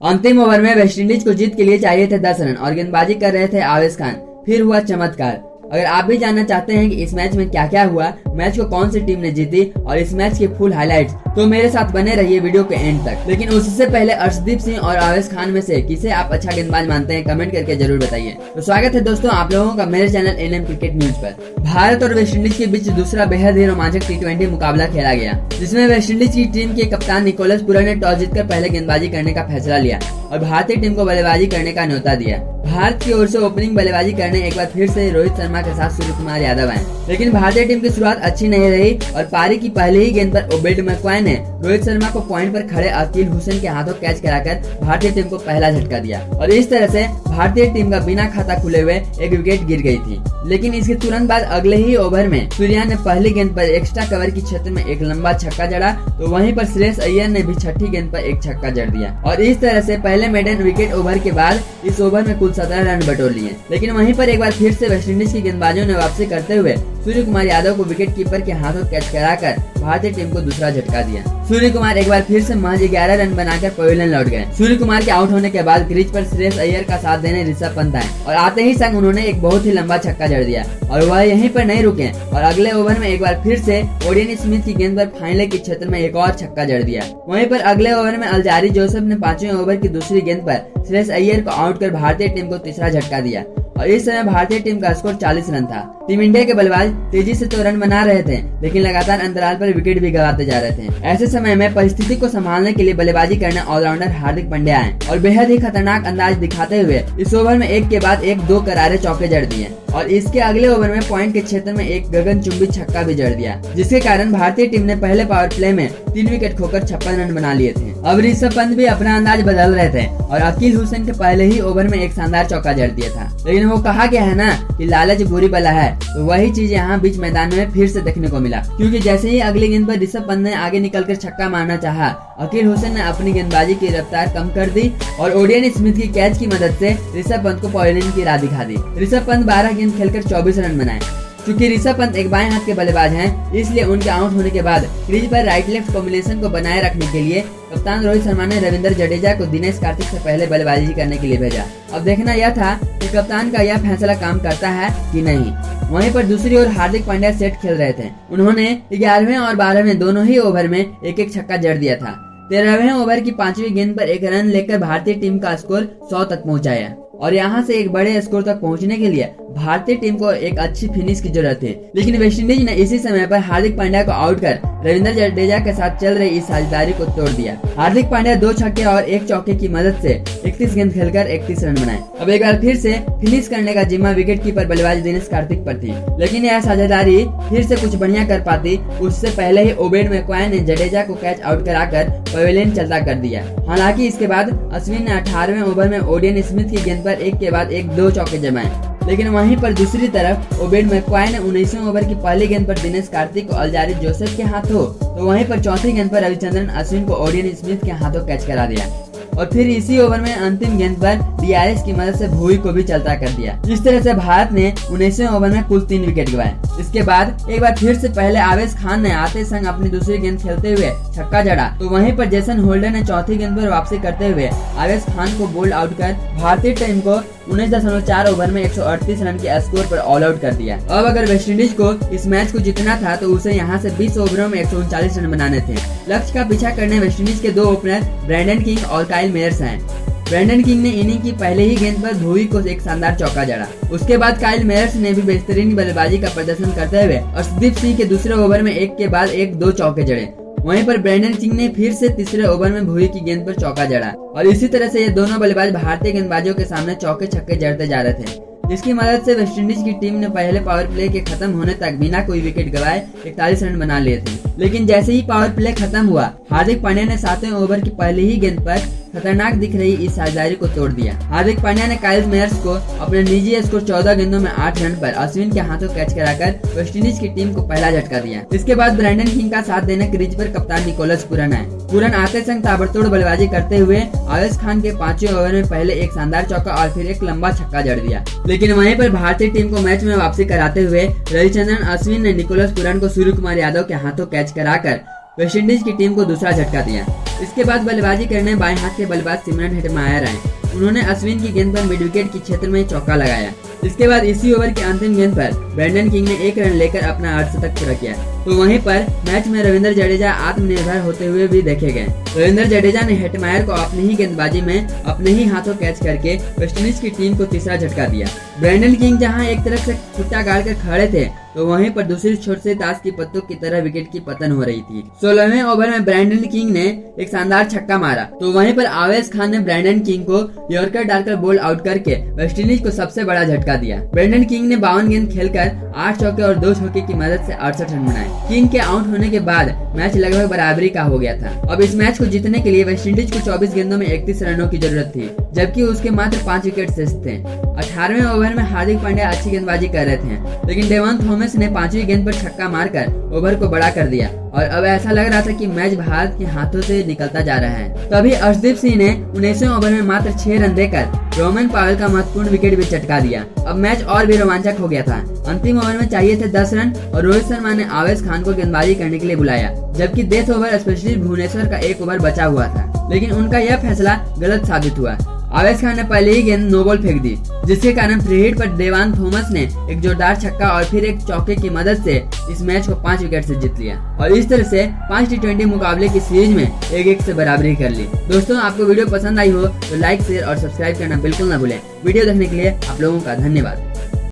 अंतिम ओवर में वेस्टइंडीज को जीत के लिए चाहिए थे 10 रन और गेंदबाजी कर रहे थे आवेश खान। फिर हुआ चमत्कार। अगर आप भी जानना चाहते हैं कि इस मैच में क्या क्या हुआ, मैच को कौन सी टीम ने जीती और इस मैच की फुल हाइलाइट्स, तो मेरे साथ बने रहिए वीडियो के एंड तक। लेकिन उससे पहले अर्शदीप सिंह और आवेश खान में से किसे आप अच्छा गेंदबाज मानते हैं, कमेंट करके जरूर बताइए। तो स्वागत है दोस्तों आप लोगों का मेरे चैनल एनएम क्रिकेट न्यूज पर। भारत और वेस्टइंडीज के बीच दूसरा बेहद ही रोमांचक T20 मुकाबला खेला गया, जिसमें वेस्टइंडीज की टीम के कप्तान निकोलस पूरन ने टॉस जीतकर पहले गेंदबाजी करने का फैसला लिया और भारतीय टीम को बल्लेबाजी करने का न्योता दिया। भारत की ओर से ओपनिंग बल्लेबाजी करने एक बार फिर से रोहित शर्मा के साथ सूर्य कुमार यादव आए, लेकिन भारतीय टीम की शुरुआत अच्छी नहीं रही और पारी की पहले ही गेंद पर ओबेड मैकग्वायर ने रोहित शर्मा को पॉइंट पर खड़े अकील हुसैन के हाथों कैच कराकर भारतीय टीम को पहला झटका दिया और इस तरह से भारतीय टीम का बिना खाता खुले हुए एक विकेट गिर गई थी। लेकिन इसके तुरंत बाद अगले ही ओवर में सूर्या ने पहली गेंद पर एक्स्ट्रा कवर की क्षेत्र में एक लंबा छक्का जड़ा, तो वहीं पर श्रेयस अय्यर ने भी छठी गेंद पर एक छक्का जड़ दिया और इस तरह से पहले मेडन विकेट ओवर के बाद इस ओवर में कुल 17 रन बटोर लिए। लेकिन वहीं पर एक बार फिर से वेस्टइंडीज की गेंदबाजों ने वापसी करते हुए सूर्य कुमार यादव को विकेट कीपर के हाथों कैच कराकर भारतीय टीम को दूसरा झटका दिया। सूर्य कुमार एक बार फिर से महज 11 रन बनाकर पवेलियन लौट गए। सूर्य कुमार के आउट होने के बाद क्रीज पर श्रेयस अय्यर का साथ देने ऋषभ पंत आए और आते ही संग उन्होंने एक बहुत ही लंबा छक्का जड़ दिया और वह यहीं पर नहीं रुके और अगले ओवर में एक बार फिर से ओडियन स्मिथ की गेंद पर फाइनल के क्षेत्र में एक और छक्का जड़ दिया। वहीं पर अगले ओवर में अल्जारी जोसेफ ने 5वें ओवर की दूसरी गेंद पर श्रेयस अय्यर को आउट कर भारतीय टीम को तीसरा झटका दिया और इस समय भारतीय टीम का स्कोर 40 रन था। टीम इंडिया के बल्लेबाज तेजी से तो रन बना रहे थे, लेकिन लगातार अंतराल पर विकेट भी गंवाते जा रहे थे। ऐसे समय में परिस्थिति को संभालने के लिए बल्लेबाजी करने ऑलराउंडर हार्दिक पांड्या आए और बेहद ही खतरनाक अंदाज दिखाते हुए इस ओवर में एक के बाद एक 2 करारे चौके जड़ दिए और इसके अगले ओवर में पॉइंट के क्षेत्र में एक गगनचुंबी छक्का भी जड़ दिया, जिसके कारण भारतीय टीम ने पहले पावर प्ले में 3 विकेट खोकर 56 रन बना लिए थे। अब ऋषभ पंत भी अपना अंदाज बदल रहे थे और अकील हुसैन के पहले ही ओवर में एक शानदार चौका जड़ दिया था। लेकिन वो कहा गया है ना कि लालच बुरी बला है, तो वही चीज यहाँ बीच मैदान में फिर से देखने को मिला, क्योंकि जैसे ही अगली गेंद पर ऋषभ पंत ने आगे निकलकर छक्का मारना चाहा, अकील हुसैन ने अपनी गेंदबाजी की रफ्तार कम कर दी और ओडियन स्मिथ की कैच की मदद से ऋषभ पंत को पवेलियन की राह दिखा दी। ऋषभ पंत 12 गेंद खेलकर 24 रन बनाए। क्योंकि ऋषभ पंत एक बाएं हाथ के बल्लेबाज हैं, इसलिए उनके आउट होने के बाद क्रीज पर राइट लेफ्ट कॉम्बिनेशन को बनाए रखने के लिए कप्तान रोहित शर्मा ने रविंद्र जडेजा को दिनेश कार्तिक से पहले बल्लेबाजी करने के लिए भेजा। अब देखना यह था कि कप्तान का यह फैसला काम करता है कि नहीं। वहीं पर दूसरी ओर हार्दिक पांड्या सेट खेल रहे थे। उन्होंने 11वें और 12वें दोनों ही ओवर में एक एक छक्का जड़ दिया था। 13वें ओवर की 5वीं गेंद पर एक रन लेकर भारतीय टीम का स्कोर 100 तक पहुंचाया और यहाँ से एक बड़े स्कोर तक पहुंचने के लिए भारतीय टीम को एक अच्छी फिनिश की जरूरत थी। लेकिन वेस्टइंडीज ने इसी समय पर हार्दिक पांड्या को आउट कर रविंद्र जडेजा के साथ चल रही इस साझेदारी को तोड़ दिया। हार्दिक पांड्या 2 छक्के और 1 चौके की मदद से 31 गेंद खेलकर 31 रन बनाए। अब एक बार फिर से फिनिश करने का जिम्मा विकेट कीपर बल्लेबाज दिनेश कार्तिक पर थी, लेकिन यह साझेदारी फिर से कुछ बढ़िया कर पाती उससे पहले ही ओबेड मैकग्वायर ने जडेजा को कैच आउट कराकर पवेलियन चलता कर दिया। हालांकि इसके बाद अश्विन ने 18वें ओवर में ओडियन स्मिथ की गेंद पर एक के बाद एक 2 चौके जमाए। लेकिन वहीं पर दूसरी तरफ ओबेड मैकग्वायर ने 19वें ओवर की पहली गेंद पर दिनेश कार्तिक को अल्जारी जोसेफ के हाथों, तो वहीं पर चौथी गेंद पर रविचंद्रन अश्विन को ओडियन स्मिथ के हाथों कैच करा दिया और फिर इसी ओवर में अंतिम गेंद पर DRS की मदद से भुवी को भी चलता कर दिया। इस तरह से भारत ने 19वें ओवर में कुल 3 विकेट गंवाए। इसके बाद एक बार फिर से पहले आवेश खान ने आते संग अपनी दूसरी गेंद खेलते हुए छक्का जड़ा, तो वहीं पर जेसन होल्डर ने चौथी गेंद पर वापसी करते हुए आवेश खान को बोल्ड आउट कर भारतीय टीम को 19.4 ओवर में 138 रन के स्कोर पर ऑल आउट कर दिया। अब अगर वेस्टइंडीज को इस मैच को जीतना था तो उसे यहाँ से 20 ओवरों में 139 रन बनाने थे। लक्ष्य का पीछा करने वेस्टइंडीज के 2 ओपनर ब्रैंडन किंग और काइल मेयर्स हैं। ब्रैंडन किंग ने इनिंग की पहले ही गेंद पर भुवी को एक शानदार चौका जड़ा। उसके बाद काइल मेयर्स ने भी बेहतरीन बल्लेबाजी का प्रदर्शन करते हुए अर्शदीप सिंह के दूसरे ओवर में एक के बाद एक 2 चौके जड़े। वहीं पर ब्रैंडन किंग ने फिर से तीसरे ओवर में भुवी की गेंद पर चौका जड़ा और इसी तरह से ये दोनों बल्लेबाज भारतीय गेंदबाजों के सामने चौके छक्के जड़ते जा रहे थे, जिसकी मदद से वेस्टइंडीज की टीम ने पहले पावर प्ले के खत्म होने तक बिना कोई विकेट गंवाए 41 रन बना लिए थे। लेकिन जैसे ही पावर प्ले खत्म हुआ, हार्दिक पांड्या ने 7वें ओवर की पहली ही गेंद पर खतरनाक दिख रही इस साझेदारी को तोड़ दिया। हार्दिक पांड्या ने काइल मेयर्स को अपने निजी स्कोर 14 गेंदों में 8 रन पर अश्विन के हाथों कैच कराकर वेस्टइंडीज की टीम को पहला झटका दिया। इसके बाद ब्रैंडन किंग का साथ देने क्रीज पर कप्तान निकोलस पूरन आए। पूरन आते संग ताबड़तोड़ बल्लेबाजी करते हुए आवेश खान के 5वें ओवर में पहले एक शानदार चौका और फिर एक लंबा छक्का जड़ दिया। लेकिन वहीं पर भारतीय टीम को मैच में वापसी कराते हुए रविचंद्रन अश्विन ने निकोलस पूरन को सूर्य कुमार यादव के हाथों कैच कराकर वेस्टइंडीज की टीम को दूसरा झटका दिया। इसके बाद बल्लेबाजी करने बाएं हाथ के बल्लेबाज सिमरन हेटमायर आए। उन्होंने अश्विन की गेंद पर मिड विकेट के क्षेत्र में चौका लगाया। इसके बाद इसी ओवर की अंतिम गेंद पर ब्रैंडन किंग ने 1 रन लेकर अपना अर्धशतक पूरा किया। तो वहीं पर मैच में रविंद्र जडेजा आत्मनिर्भर होते हुए भी देखे गए। रविंद्र जडेजा ने हेटमायर को अपनी ही गेंदबाजी में अपने ही हाथों कैच करके वेस्टइंडीज की टीम को तीसरा झटका दिया। ब्रैंडन किंग जहां एक तरफ से खुट्टा गाड़ कर खड़े थे, तो वहीं पर दूसरी छोर से ताश की पत्तों की तरह विकेट की पतन हो रही थी। 16वें ओवर में ब्रैंडन किंग ने एक शानदार छक्का मारा, तो वहीं पर आवेश खान ने ब्रैंडन किंग को यॉर्कर डालकर बोल्ड आउट करके वेस्टइंडीज को सबसे बड़ा झटका दिया। ब्रैंडन किंग ने 52 गेंद खेलकर 8 चौके और 2 छक्के की मदद से 68 रन बनाए। किंग के आउट होने के बाद मैच लगभग बराबरी का हो गया था। अब इस मैच को जीतने के लिए वेस्टइंडीज को 24 गेंदों में 31 रनों की जरूरत थी, जबकि उसके मात्र 5 विकेट शेष थे। 18वें ओवर में हार्दिक पांड्या अच्छी गेंदबाजी कर रहे थे, लेकिन डेवन थॉमस ने 5वीं गेंद पर छक्का मारकर ओवर को बड़ा कर दिया और अब ऐसा लग रहा था कि मैच भारत के हाथों से निकलता जा रहा है। तभी अर्शदीप सिंह ने 19वें ओवर में मात्र 6 रन देकर रोमन पावेल का महत्वपूर्ण विकेट भी चटका दिया। अब मैच और भी रोमांचक हो गया था। अंतिम ओवर में चाहिए थे 10 रन और रोहित शर्मा ने आवेश खान को गेंदबाजी करने के लिए बुलाया, जबकि डेथ ओवर स्पेशलिस्ट भुवनेश्वर का 1 ओवर बचा हुआ था, लेकिन उनका यह फैसला गलत साबित हुआ। आवेश खान ने पहले ही गेंद नो बॉल फेंक दी, जिसके कारण फ्री हिट पर डेवान थॉमस ने एक जोरदार छक्का और फिर एक चौके की मदद से इस मैच को 5 विकेट से जीत लिया और इस तरह से 5 T20 मुकाबले की सीरीज में 1-1 से बराबरी कर ली। दोस्तों, आपको वीडियो पसंद आई हो तो लाइक, शेयर और सब्सक्राइब करना बिल्कुल ना भूलें। वीडियो देखने के लिए आप लोगों का धन्यवाद।